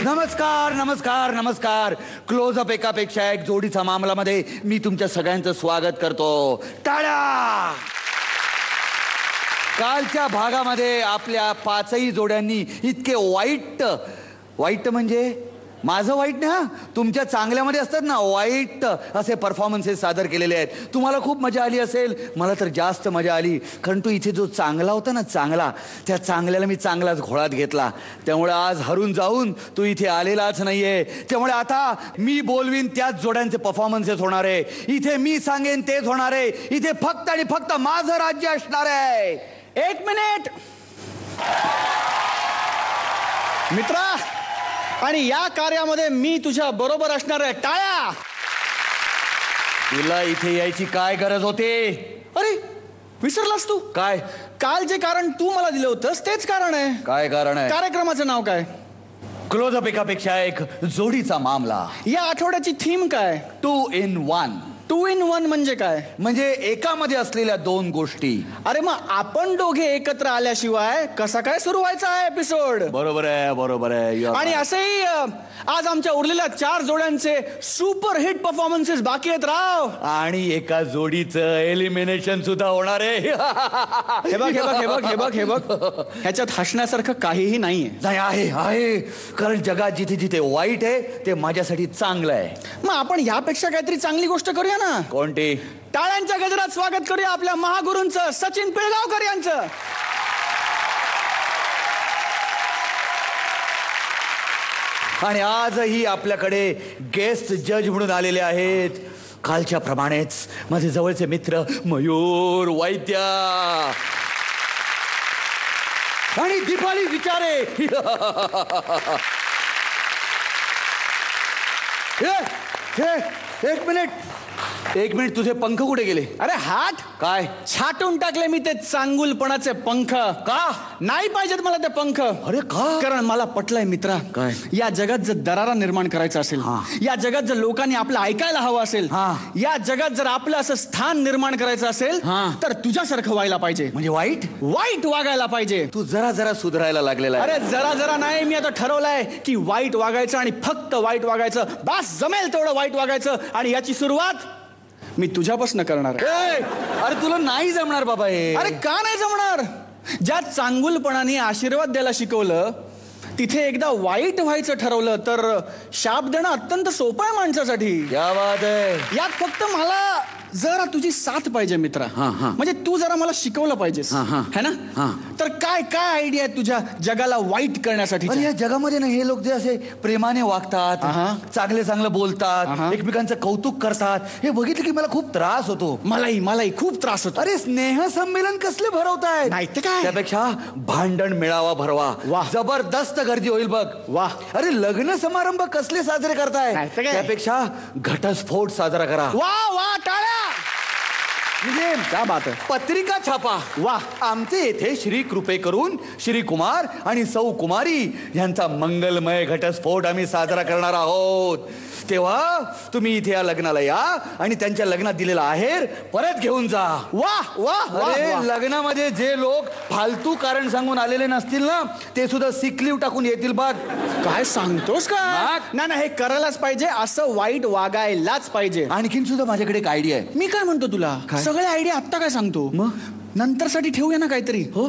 नमस्कार नमस्कार नमस्कार. क्लोजअप एकापेक्षा एक जोडीचा मामलामध्ये मी तुमच्या सगळ्यांचं स्वागत करतो. टाळ्या. कालच्या भागामध्ये आपल्या पाचही जोड्यांनी इतके वाईट म्हणजे माझं वाईट ना, तुमच्या चांगल्यामध्ये असतात ना वाईट असे परफॉर्मन्सेस सादर केलेले आहेत. तुम्हाला खूप मजा आली असेल, मला तर जास्त मजा आली. कारण तो इथे जो चांगला होता ना, त्या चांगल्याला मी चांगलाच घोळात घेतला. त्यामुळे आज हरून जाऊन तू इथे आलेलाच नाहीये. त्यामुळे आता मी बोलवीन त्याच जोड्यांचे परफॉर्मन्सेस होणार आहे. इथे मी सांगेन तेच होणार आहे. इथे फक्त आणि फक्त माझं राज्य असणार आहे. 1 मिनिट मित्रा, आणि या कार्यामध्ये मी तुझ्या बरोबर असणार आहे. टाळ्या. तुला इथे यायची काय गरज होती? अरे विसरलास तू? काय? काल जे कारण तू मला दिलं होतंस तेच कारण आहे. काय कारण आहे? कार्यक्रमाचं नाव काय? क्लोजअप एकापेक्षा एक जोडीचा मामला. या आठवड्याची थीम काय? 2 in 1. 2 in 1 म्हणजे काय? म्हणजे एकामध्ये असलेल्या 2 गोष्टी. अरे मग आपण दोघे एकत्र आल्याशिवाय कसा काय सुरू व्हायचा आहे एपिसोड? बरोबर आहे. आणि असंही आज आमच्या उरलेल्या 4 जोड्यांचे सुपर हिट परफॉर्मन्सेस बाकी आहेत राव. आणि एका जोडीचं एलिमिनेशन सुद्धा होणार आहे. हे बघ ह्याच्यात हसण्यासारखं काहीही नाहीये. नाही, आहे. कारण जगात जिथे जिथे वाईट आहे ते माझ्यासाठी चांगलं आहे. मग आपण यापेक्षा काहीतरी चांगली गोष्ट करूया ना. कोणती? टाळ्यांच्या गजरात स्वागत करूया आपल्या महागुरूंचं, सचिन पिळगावकर यांचं. आणि आजही आपल्याकडे गेस्ट जज म्हणून आलेले आहेत. कालच्या प्रमाणेच माझे जवळचे मित्र मयूर वैद्य आणि दीपाली विचारे. एक मिनिट तुझे पंख कुठे गेले? अरे हात काय छाटून टाकले मी ते चांगुलपणाचे पंख. का नाही पाहिजेत मला ते पंख? अरे का? कारण मला पटलंय मित्रा, काय? या जगात जर दरारा निर्माण करायचा असेल, या जगात जर लोकांनी आपलं ऐकायला हवं असेल, या जगात जर आपलं असं स्थान निर्माण करायचं असेल तर तुझ्यासारखं व्हायला पाहिजे. म्हणजे वाईट वागायला पाहिजे. तू जरा सुधारायला लागलेला आहे. अरे जरा नाही, मी आता ठरवलंय की वाईट वागायचं आणि फक्त वाईट वागायचं. बास, जमेल तेवढं वाईट वागायचं. आणि याची सुरुवात मी तुझ्यापासून करणार आहे. अरे तुला नाही जमणार बाबा हे. अरे का नाही जमणार? ज्या चांगुलपणाने आशीर्वाद द्यायला शिकवलं तिथे एकदा वाईट व्हायचं ठरवलं तर शाप देणं अत्यंत सोपं आहे माणसासाठी. क्या बात आहे. यात फक्त मला जरा तुझी साथ पाहिजे मित्रा. म्हणजे तू जरा मला शिकवलं पाहिजेस, है ना? तर काय आयडिया आहे तुझ्या जगाला वाईट करण्यासाठी? या जगामध्ये ना हे लोक जे असे प्रेमाने वागतात, चांगलं बोलतात, एकमेकांचं कौतुक करतात, हे बघितलं की मला खूप त्रास होतो. मलाही खूप त्रास होतो. अरे स्नेह संमेलन कसले भरवताय? नाही ते काय, त्यापेक्षा भांडण मेळावा भरवा. वाह, जबरदस्त गर्दी होईल बघ. वाह. अरे लग्न समारंभ कसले साजरे करताय? त्यापेक्षा घटस्फोट साजरा करा. वा टाळ्या. म्हणजे क्या बात आहे. पत्रिका छापा. वाह. आमचे येथे श्री कृपे करून श्री कुमार आणि सौ कुमारी यांचा मंगलमय घटस्फोट आम्ही साजरा करणार आहोत. तेव्हा तुम्ही इथे या लग्नाला या आणि त्यांच्या लग्नात दिलेला आहेर परत घेऊन जा. वाह. लग्नामध्ये जे लोक फालतू कारण सांगून आलेले नसतील ना, ते सुद्धा सिक लीव्ह टाकून येतील बघ. काय सांगतोस का? नाही, हे करायलाच पाहिजे. असं वाईट वागायलाच पाहिजे. आणखीन सुद्धा माझ्याकडे एक आयडिया आहे. मी काय म्हणतो तुला, सगळे आयडिया आत्ता काय सांगतो, मग नंतर साठी ठेवूया ना काहीतरी. हो.